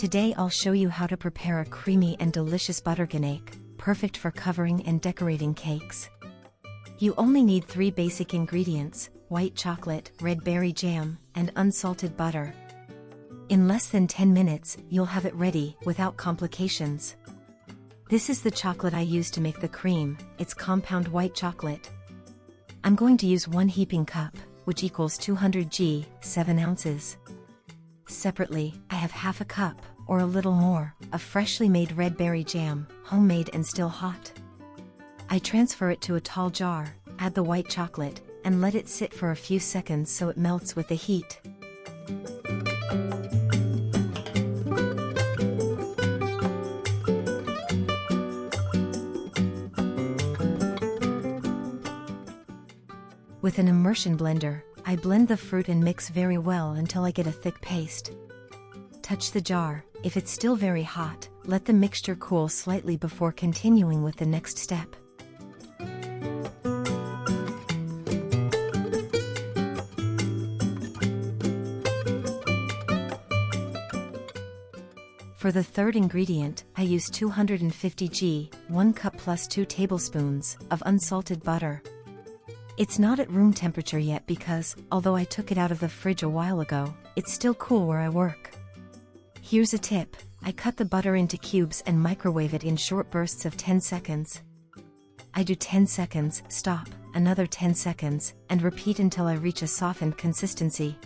Today I'll show you how to prepare a creamy and delicious Butterganache, perfect for covering and decorating cakes. You only need 3 basic ingredients: white chocolate, red berry jam, and unsalted butter. In less than 10 minutes, you'll have it ready, without complications. This is the chocolate I use to make the cream. It's compound white chocolate. I'm going to use 1 heaping cup, which equals 200 g, 7 ounces. Separately, I have half a cup, or a little more, of freshly made red berry jam, homemade and still hot. I transfer it to a tall jar, add the white chocolate, and let it sit for a few seconds so it melts with the heat. With an immersion blender, I blend the fruit and mix very well until I get a thick paste. Touch the jar. If it's still very hot, let the mixture cool slightly before continuing with the next step. For the third ingredient, I use 250 g, 1 cup plus 2 tablespoons, of unsalted butter. It's not at room temperature yet because, although I took it out of the fridge a while ago, it's still cool where I work. Here's a tip: I cut the butter into cubes and microwave it in short bursts of 10 seconds. I do 10 seconds, stop, another 10 seconds, and repeat until I reach a softened consistency.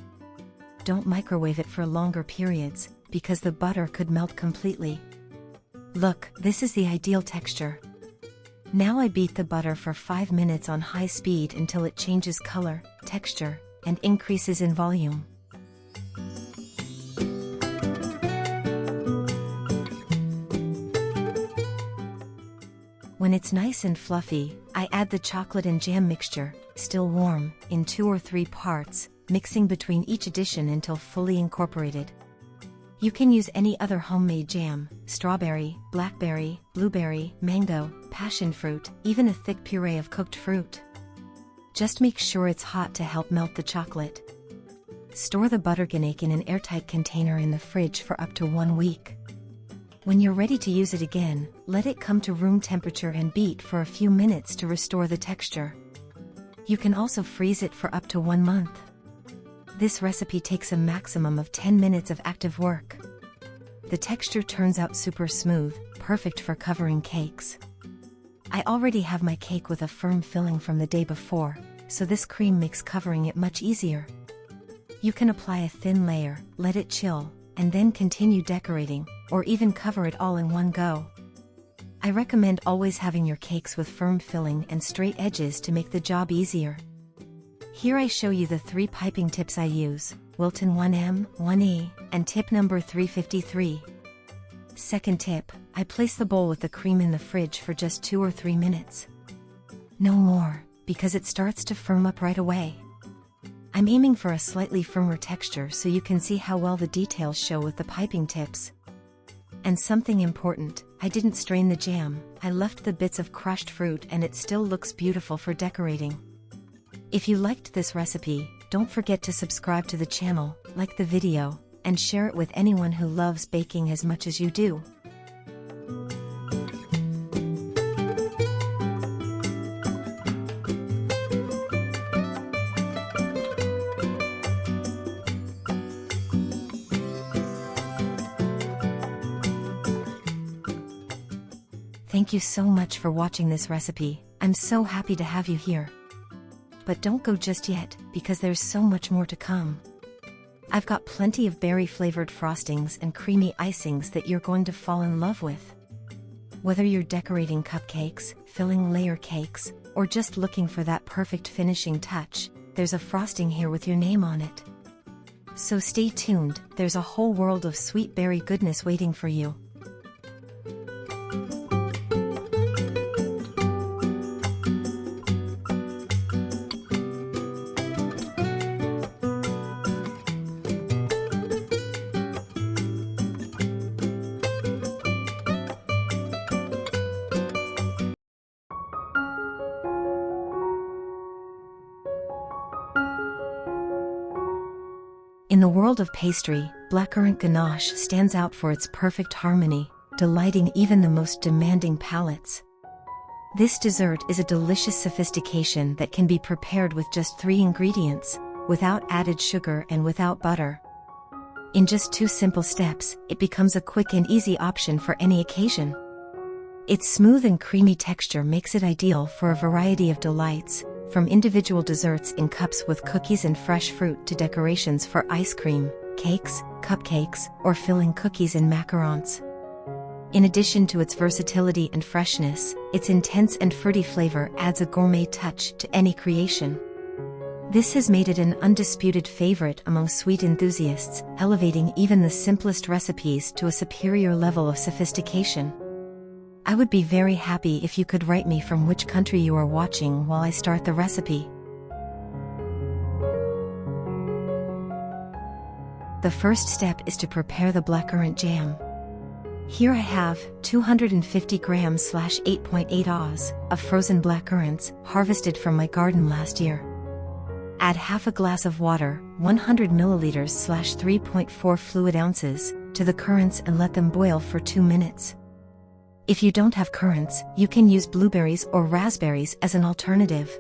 Don't microwave it for longer periods, because the butter could melt completely. Look, this is the ideal texture. Now I beat the butter for 5 minutes on high speed until it changes color, texture, and increases in volume. When it's nice and fluffy, I add the chocolate and jam mixture, still warm, in 2 or 3 parts, mixing between each addition until fully incorporated. You can use any other homemade jam: strawberry, blackberry, blueberry, mango, passion fruit, even a thick puree of cooked fruit. Just make sure it's hot to help melt the chocolate. Store the Butterganache in an airtight container in the fridge for up to 1 week. When you're ready to use it again, let it come to room temperature and beat for a few minutes to restore the texture. You can also freeze it for up to 1 month. This recipe takes a maximum of 10 minutes of active work. The texture turns out super smooth, perfect for covering cakes. I already have my cake with a firm filling from the day before, so this cream makes covering it much easier. You can apply a thin layer, let it chill, and then continue decorating, or even cover it all in one go. I recommend always having your cakes with firm filling and straight edges to make the job easier. Here I show you the 3 piping tips I use: Wilton 1M, 1E, and tip number 353. Second tip: I place the bowl with the cream in the fridge for just 2 or 3 minutes. No more, because it starts to firm up right away. I'm aiming for a slightly firmer texture so you can see how well the details show with the piping tips. And something important: I didn't strain the jam, I left the bits of crushed fruit and it still looks beautiful for decorating. If you liked this recipe, don't forget to subscribe to the channel, like the video, and share it with anyone who loves baking as much as you do. Thank you so much for watching this recipe. I'm so happy to have you here. But don't go just yet, because there's so much more to come. I've got plenty of berry-flavored frostings and creamy icings that you're going to fall in love with. Whether you're decorating cupcakes, filling layer cakes, or just looking for that perfect finishing touch, there's a frosting here with your name on it. So stay tuned, there's a whole world of sweet berry goodness waiting for you. In the world of pastry, Blackcurrant Ganache stands out for its perfect harmony, delighting even the most demanding palates. This dessert is a delicious sophistication that can be prepared with just 3 ingredients, without added sugar and without butter. In just 2 simple steps, it becomes a quick and easy option for any occasion. Its smooth and creamy texture makes it ideal for a variety of delights, from individual desserts in cups with cookies and fresh fruit to decorations for ice cream, cakes, cupcakes, or filling cookies and macarons. In addition to its versatility and freshness, its intense and fruity flavor adds a gourmet touch to any creation. This has made it an undisputed favorite among sweet enthusiasts, elevating even the simplest recipes to a superior level of sophistication. I would be very happy if you could write me from which country you are watching while I start the recipe. The first step is to prepare the blackcurrant jam. Here I have 250 grams /8.8 oz of frozen blackcurrants harvested from my garden last year. Add half a glass of water, 100 milliliters /3.4 fluid ounces, to the currants and let them boil for 2 minutes. If you don't have currants, you can use blueberries or raspberries as an alternative.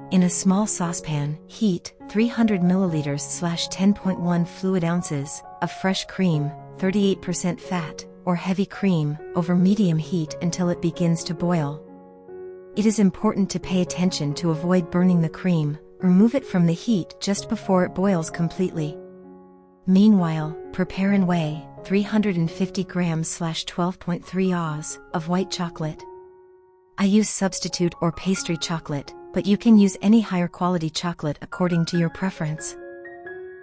In a small saucepan, heat 300 milliliters /10.1 fluid ounces of fresh cream, 38% fat, or heavy cream, over medium heat until it begins to boil. It is important to pay attention to avoid burning the cream. Remove it from the heat just before it boils completely. Meanwhile, prepare and weigh 350 grams /12.3 oz of white chocolate. I use substitute or pastry chocolate, but you can use any higher quality chocolate according to your preference.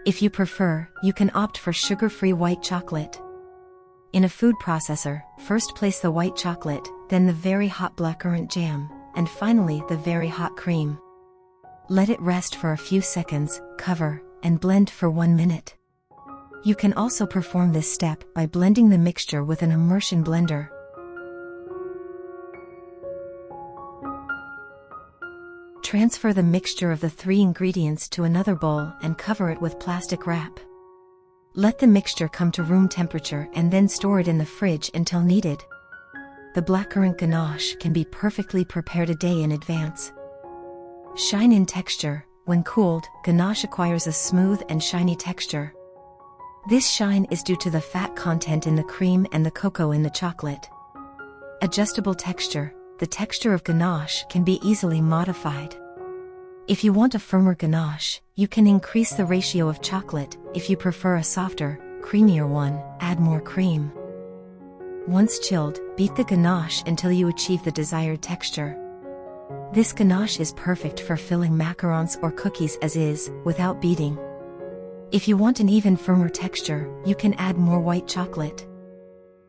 If you prefer, you can opt for sugar-free white chocolate. In a food processor, first place the white chocolate, then the very hot blackcurrant jam, and finally the very hot cream. Let it rest for a few seconds, cover, and blend for 1 minute. You can also perform this step by blending the mixture with an immersion blender. Transfer the mixture of the 3 ingredients to another bowl and cover it with plastic wrap. Let the mixture come to room temperature and then store it in the fridge until needed. The blackcurrant ganache can be perfectly prepared a day in advance. Shine in texture. When cooled, ganache acquires a smooth and shiny texture. This shine is due to the fat content in the cream and the cocoa in the chocolate. Adjustable texture. The texture of ganache can be easily modified. If you want a firmer ganache, you can increase the ratio of chocolate. If you prefer a softer, creamier one, add more cream. Once chilled, beat the ganache until you achieve the desired texture. This ganache is perfect for filling macarons or cookies as is, without beating. If you want an even firmer texture, you can add more white chocolate.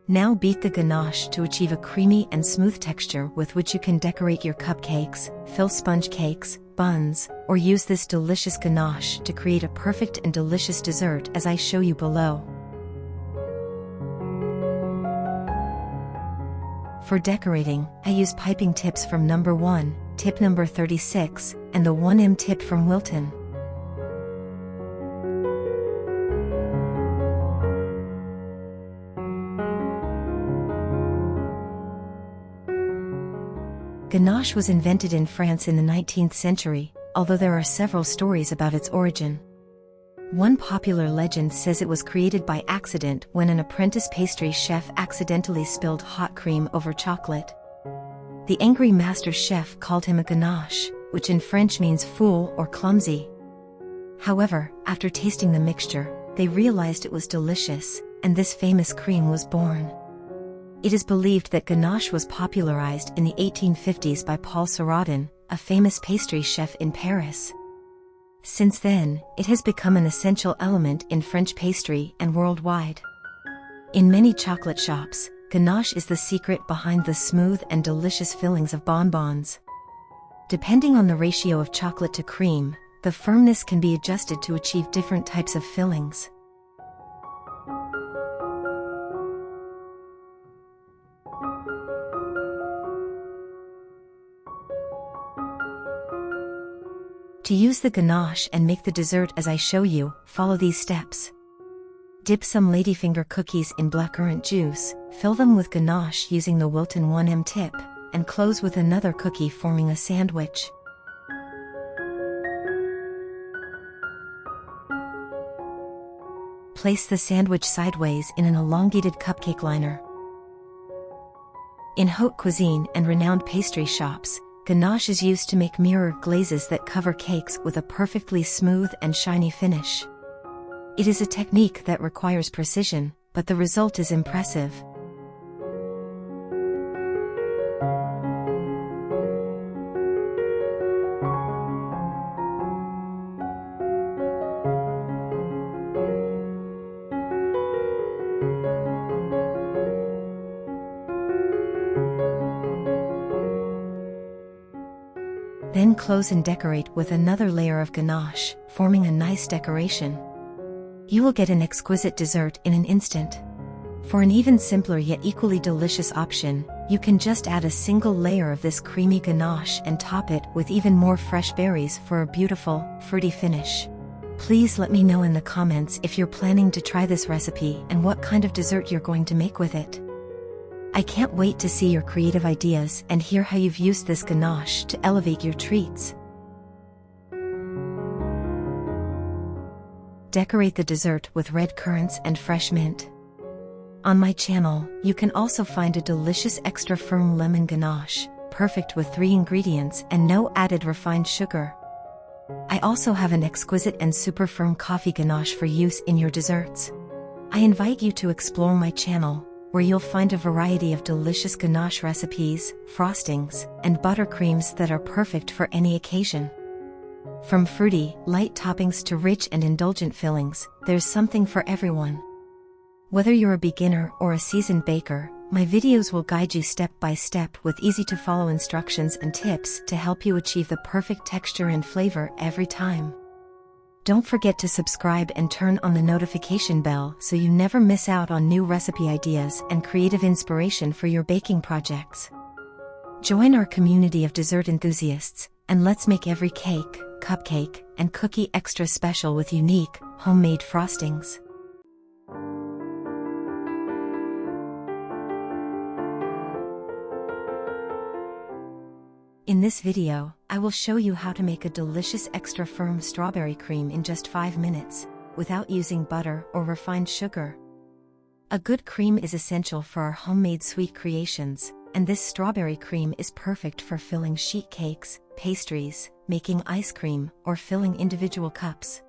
Now beat the ganache to achieve a creamy and smooth texture with which you can decorate your cupcakes, fill sponge cakes, buns, or use this delicious ganache to create a perfect and delicious dessert as I show you below. For decorating, I use piping tips from number 1, tip number 36, and the 1M tip from Wilton. Ganache was invented in France in the 19th century, although there are several stories about its origin. One popular legend says it was created by accident when an apprentice pastry chef accidentally spilled hot cream over chocolate. The angry master chef called him a ganache, which in French means fool or clumsy. However, after tasting the mixture, they realized it was delicious, and this famous cream was born. It is believed that ganache was popularized in the 1850s by Paul Siraudin, a famous pastry chef in Paris. Since then, it has become an essential element in French pastry and worldwide. In many chocolate shops, ganache is the secret behind the smooth and delicious fillings of bonbons. Depending on the ratio of chocolate to cream, the firmness can be adjusted to achieve different types of fillings. To use the ganache and make the dessert as I show you, follow these steps. Dip some ladyfinger cookies in blackcurrant juice, fill them with ganache using the Wilton 1M tip, and close with another cookie forming a sandwich. Place the sandwich sideways in an elongated cupcake liner. In haute cuisine and renowned pastry shops, ganache is used to make mirror glazes that cover cakes with a perfectly smooth and shiny finish. It is a technique that requires precision, but the result is impressive. Then close and decorate with another layer of ganache, forming a nice decoration. You will get an exquisite dessert in an instant. For an even simpler yet equally delicious option, you can just add a single layer of this creamy ganache and top it with even more fresh berries for a beautiful, fruity finish. Please let me know in the comments if you're planning to try this recipe and what kind of dessert you're going to make with it. I can't wait to see your creative ideas and hear how you've used this ganache to elevate your treats. Decorate the dessert with red currants and fresh mint. On my channel, you can also find a delicious extra firm lemon ganache, perfect with 3 ingredients and no added refined sugar. I also have an exquisite and super firm coffee ganache for use in your desserts. I invite you to explore my channel, where you'll find a variety of delicious ganache recipes, frostings, and buttercreams that are perfect for any occasion. From fruity, light toppings to rich and indulgent fillings, there's something for everyone. Whether you're a beginner or a seasoned baker, my videos will guide you step by step with easy-to-follow instructions and tips to help you achieve the perfect texture and flavor every time. Don't forget to subscribe and turn on the notification bell so you never miss out on new recipe ideas and creative inspiration for your baking projects. Join our community of dessert enthusiasts, and let's make every cake, cupcake, and cookie extra special with unique, homemade frostings. In this video, I will show you how to make a delicious extra firm strawberry cream in just 5 minutes, without using butter or refined sugar. A good cream is essential for our homemade sweet creations, and this strawberry cream is perfect for filling sheet cakes, pastries, making ice cream, or filling individual cups.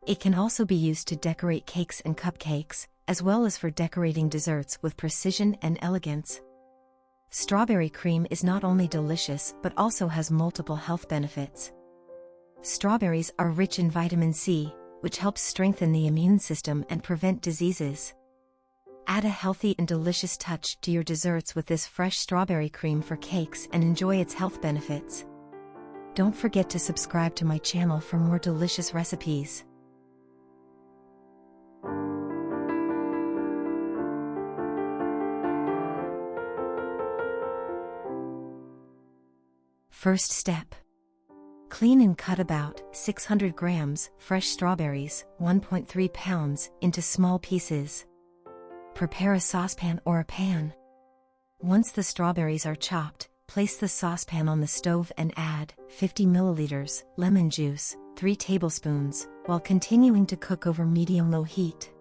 It can also be used to decorate cakes and cupcakes, as well as for decorating desserts with precision and elegance. Strawberry cream is not only delicious but also has multiple health benefits. Strawberries are rich in vitamin C, which helps strengthen the immune system and prevent diseases. Add a healthy and delicious touch to your desserts with this fresh strawberry cream for cakes and enjoy its health benefits. Don't forget to subscribe to my channel for more delicious recipes. First step. Clean and cut about 600 grams fresh strawberries, 1.3 pounds, into small pieces. Prepare a saucepan or a pan. Once the strawberries are chopped, place the saucepan on the stove and add 50 milliliters lemon juice, 3 tablespoons, while continuing to cook over medium-low heat.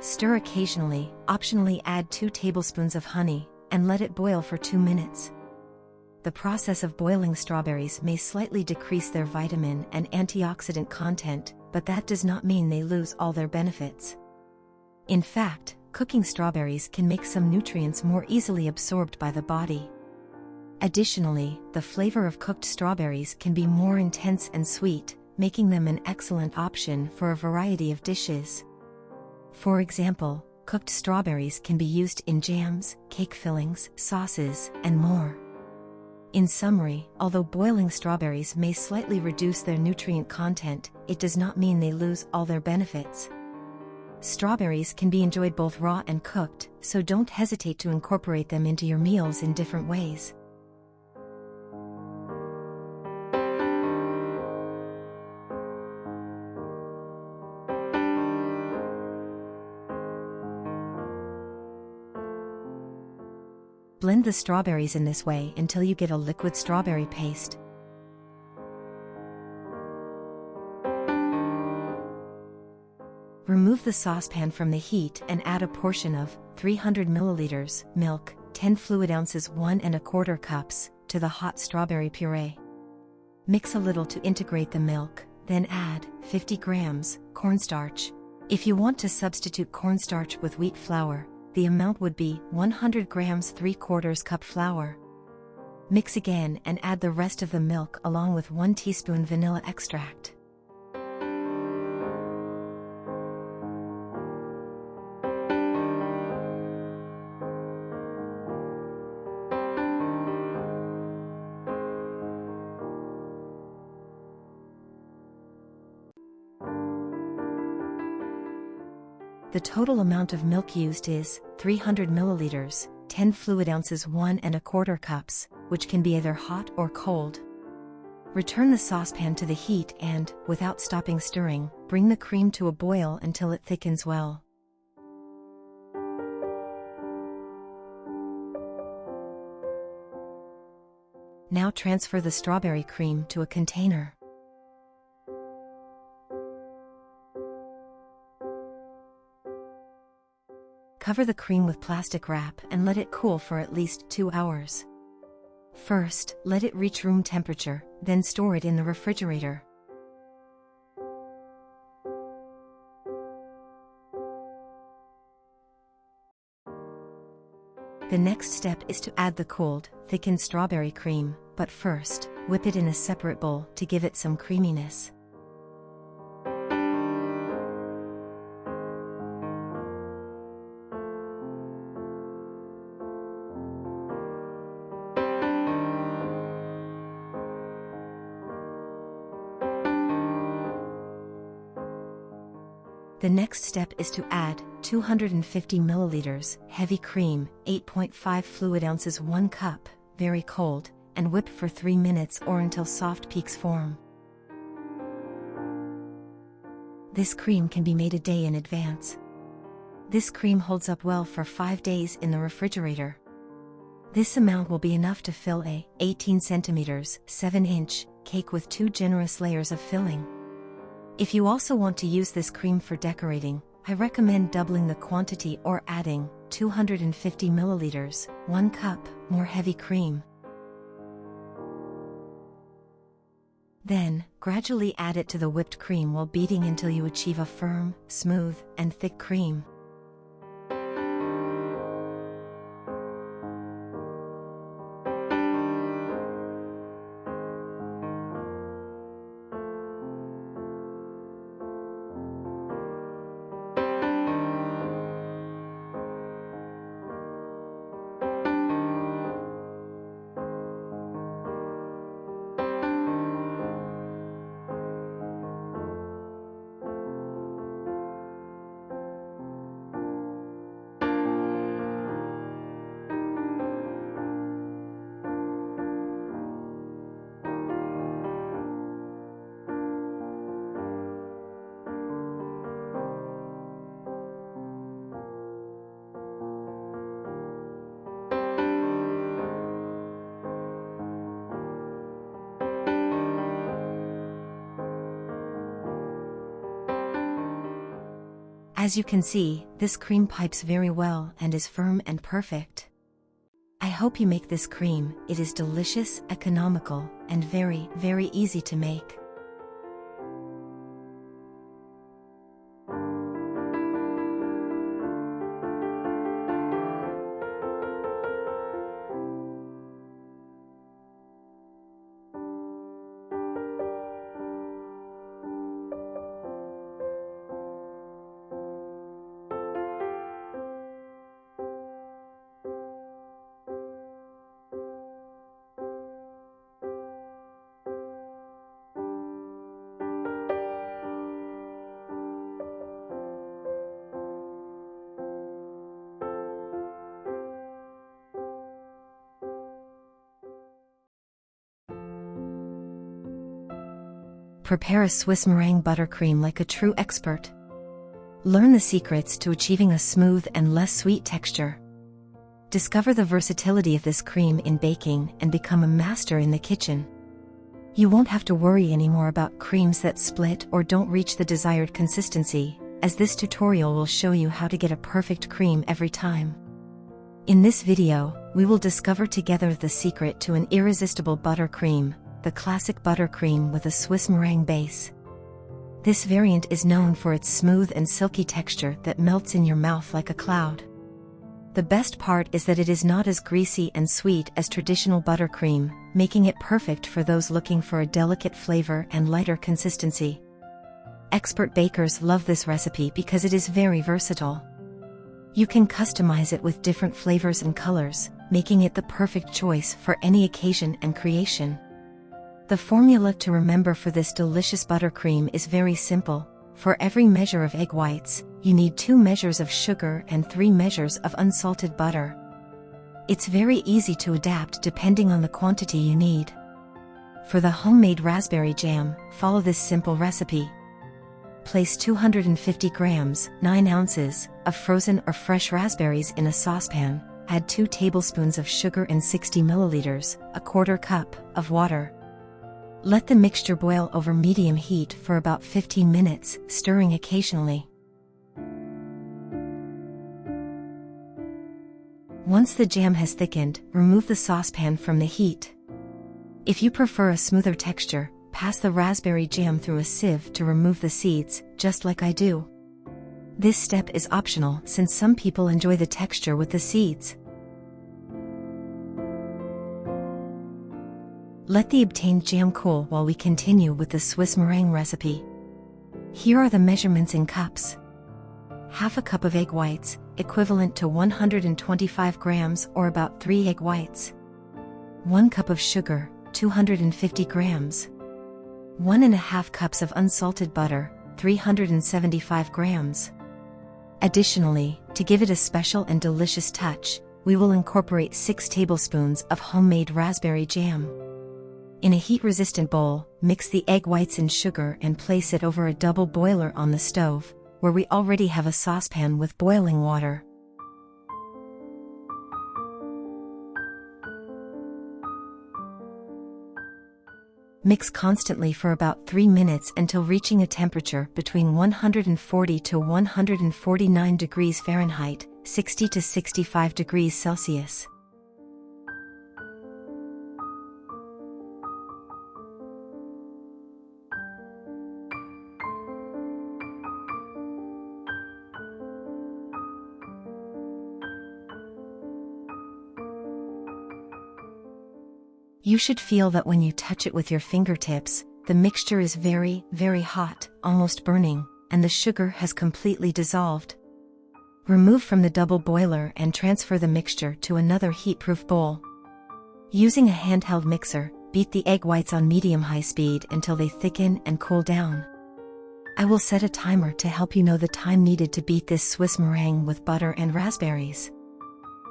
Stir occasionally, optionally add 2 tablespoons of honey, and let it boil for 2 minutes. The process of boiling strawberries may slightly decrease their vitamin and antioxidant content, but that does not mean they lose all their benefits. In fact, cooking strawberries can make some nutrients more easily absorbed by the body. Additionally, the flavor of cooked strawberries can be more intense and sweet, making them an excellent option for a variety of dishes. For example, cooked strawberries can be used in jams, cake fillings, sauces, and more. In summary, although boiling strawberries may slightly reduce their nutrient content, it does not mean they lose all their benefits. Strawberries can be enjoyed both raw and cooked, so don't hesitate to incorporate them into your meals in different ways. Blend the strawberries in this way until you get a liquid strawberry paste. Remove the saucepan from the heat and add a portion of 300 milliliters milk, 10 fluid ounces 1¼ cups, to the hot strawberry puree. Mix a little to integrate the milk, then add 50 grams cornstarch. If you want to substitute cornstarch with wheat flour, the amount would be 100 grams 3/4 cup flour. Mix again and add the rest of the milk along with 1 teaspoon vanilla extract. The total amount of milk used is 300 milliliters, 10 fluid ounces 1¼ cups, which can be either hot or cold. Return the saucepan to the heat and, without stopping stirring, bring the cream to a boil until it thickens well. Now transfer the strawberry cream to a container. Cover the cream with plastic wrap and let it cool for at least 2 hours. First, let it reach room temperature, then store it in the refrigerator. The next step is to add the cold, thickened strawberry cream, but first, whip it in a separate bowl to give it some creaminess. The next step is to add 250 milliliters heavy cream, 8.5 fluid ounces 1 cup, very cold, and whip for 3 minutes or until soft peaks form. This cream can be made a day in advance. This cream holds up well for 5 days in the refrigerator. This amount will be enough to fill a 18 centimeters, 7-inch cake with 2 generous layers of filling. If you also want to use this cream for decorating, I recommend doubling the quantity or adding 250 milliliters, 1 cup, more heavy cream. Then, gradually add it to the whipped cream while beating until you achieve a firm, smooth, and thick cream. As you can see, this cream pipes very well and is firm and perfect. I hope you make this cream. It is delicious, economical, and very, very easy to make. prepare a Swiss meringue buttercream like a true expert. Learn the secrets to achieving a smooth and less sweet texture. Discover the versatility of this cream in baking and become a master in the kitchen. You won't have to worry anymore about creams that split or don't reach the desired consistency, as this tutorial will show you how to get a perfect cream every time. In this video, we will discover together the secret to an irresistible buttercream, the classic buttercream with a Swiss meringue base. This variant is known for its smooth and silky texture that melts in your mouth like a cloud. The best part is that it is not as greasy and sweet as traditional buttercream, making it perfect for those looking for a delicate flavor and lighter consistency. Expert bakers love this recipe because it is very versatile. You can customize it with different flavors and colors, making it the perfect choice for any occasion and creation. The formula to remember for this delicious buttercream is very simple. For every measure of egg whites, you need 2 measures of sugar and 3 measures of unsalted butter. It's very easy to adapt depending on the quantity you need. For the homemade raspberry jam, follow this simple recipe. Place 250 grams, 9 ounces, of frozen or fresh raspberries in a saucepan, add 2 tablespoons of sugar and 60 milliliters, a quarter cup, of water. Let the mixture boil over medium heat for about 15 minutes, stirring occasionally. Once the jam has thickened, remove the saucepan from the heat. If you prefer a smoother texture, pass the raspberry jam through a sieve to remove the seeds, just like I do. This step is optional since some people enjoy the texture with the seeds. Let the obtained jam cool while we continue with the Swiss meringue recipe. Here are the measurements in cups. Half a cup of egg whites, equivalent to 125 grams or about 3 egg whites. 1 cup of sugar, 250 grams. 1½ cups of unsalted butter, 375 grams. Additionally, to give it a special and delicious touch, we will incorporate 6 tablespoons of homemade raspberry jam. In a heat-resistant bowl, mix the egg whites and sugar and place it over a double boiler on the stove, where we already have a saucepan with boiling water. Mix constantly for about 3 minutes until reaching a temperature between 140 to 149 degrees Fahrenheit, 60 to 65 degrees Celsius. You should feel that when you touch it with your fingertips, the mixture is very, very hot, almost burning, and the sugar has completely dissolved. Remove from the double boiler and transfer the mixture to another heat-proof bowl. Using a handheld mixer, beat the egg whites on medium-high speed until they thicken and cool down. I will set a timer to help you know the time needed to beat this Swiss meringue with butter and raspberries.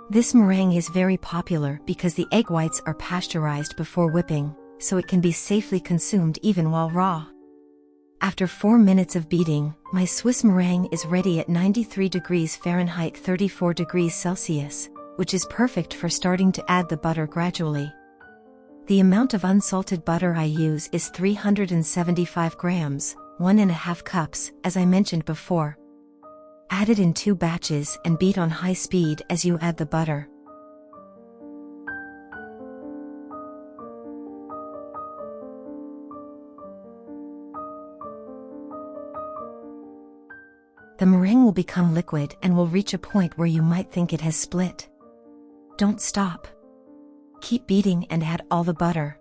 This meringue is very popular because the egg whites are pasteurized before whipping, so it can be safely consumed even while raw. After 4 minutes of beating, my Swiss meringue is ready at 93 degrees Fahrenheit 34 degrees Celsius, which is perfect for starting to add the butter gradually. The amount of unsalted butter I use is 375 grams, 1½ cups, as I mentioned before. Add it in 2 batches and beat on high speed as you add the butter. The meringue will become liquid and will reach a point where you might think it has split. Don't stop. Keep beating and add all the butter.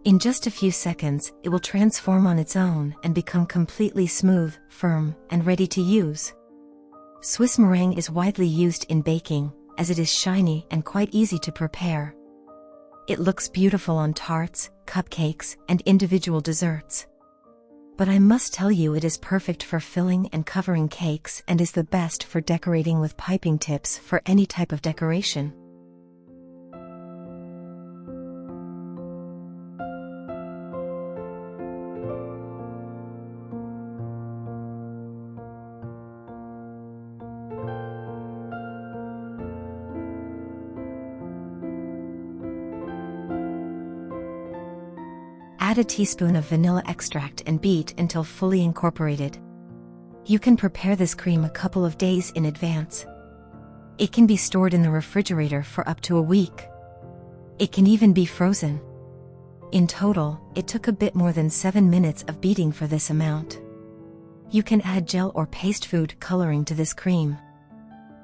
In just a few seconds, it will transform on its own and become completely smooth, firm, and ready to use. Swiss meringue is widely used in baking, as it is shiny and quite easy to prepare. It looks beautiful on tarts, cupcakes, and individual desserts. But I must tell you it is perfect for filling and covering cakes and is the best for decorating with piping tips for any type of decoration. Add a teaspoon of vanilla extract and beat until fully incorporated. You can prepare this cream a couple of days in advance. It can be stored in the refrigerator for up to a week. It can even be frozen. In total, it took a bit more than 7 minutes of beating for this amount. You can add gel or paste food coloring to this cream.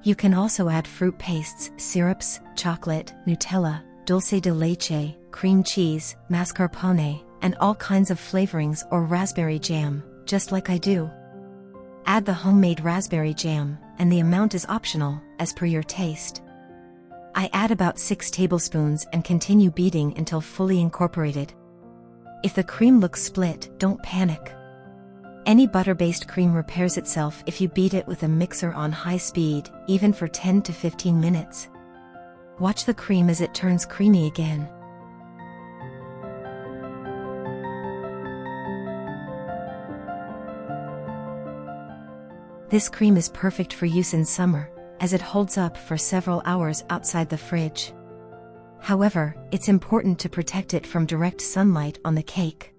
You can also add fruit pastes, syrups, chocolate, Nutella, dulce de leche, cream cheese, mascarpone, and all kinds of flavorings or raspberry jam, just like I do. Add the homemade raspberry jam, and the amount is optional, as per your taste. I add about 6 tablespoons and continue beating until fully incorporated. If the cream looks split, don't panic. Any butter-based cream repairs itself if you beat it with a mixer on high speed, even for 10 to 15 minutes. Watch the cream as it turns creamy again. This cream is perfect for use in summer, as it holds up for several hours outside the fridge. However, it's important to protect it from direct sunlight on the cake.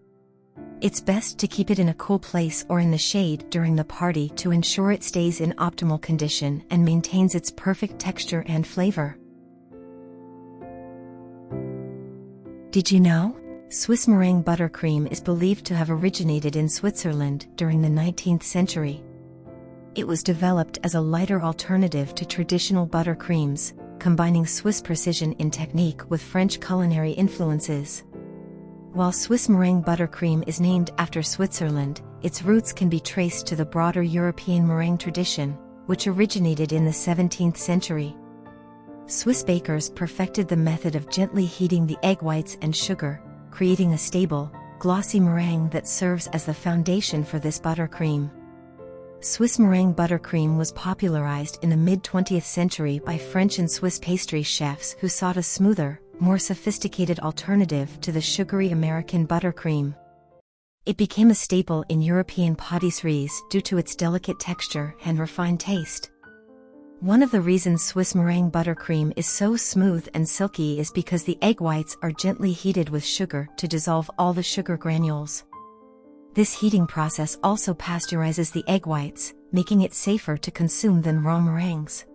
It's best to keep it in a cool place or in the shade during the party to ensure it stays in optimal condition and maintains its perfect texture and flavor. Did you know? Swiss meringue buttercream is believed to have originated in Switzerland during the 19th century. It was developed as a lighter alternative to traditional buttercreams, combining Swiss precision in technique with French culinary influences. While Swiss meringue buttercream is named after Switzerland, its roots can be traced to the broader European meringue tradition, which originated in the 17th century. Swiss bakers perfected the method of gently heating the egg whites and sugar, creating a stable, glossy meringue that serves as the foundation for this buttercream. Swiss meringue buttercream was popularized in the mid-20th century by French and Swiss pastry chefs who sought a smoother, more sophisticated alternative to the sugary American buttercream. It became a staple in European pâtisseries due to its delicate texture and refined taste. One of the reasons Swiss meringue buttercream is so smooth and silky is because the egg whites are gently heated with sugar to dissolve all the sugar granules. This heating process also pasteurizes the egg whites, making it safer to consume than raw meringues.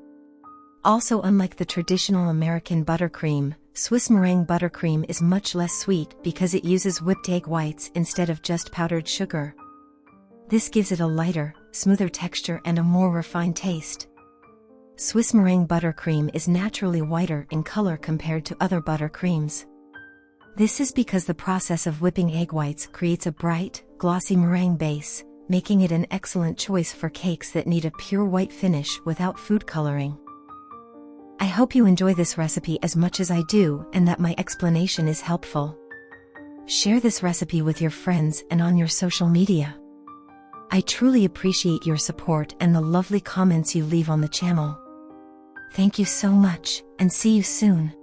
Also, unlike the traditional American buttercream, Swiss meringue buttercream is much less sweet because it uses whipped egg whites instead of just powdered sugar. This gives it a lighter, smoother texture and a more refined taste. Swiss meringue buttercream is naturally whiter in color compared to other buttercreams. This is because the process of whipping egg whites creates a bright, glossy meringue base, making it an excellent choice for cakes that need a pure white finish without food coloring. I hope you enjoy this recipe as much as I do and that my explanation is helpful. Share this recipe with your friends and on your social media. I truly appreciate your support and the lovely comments you leave on the channel. Thank you so much, and see you soon.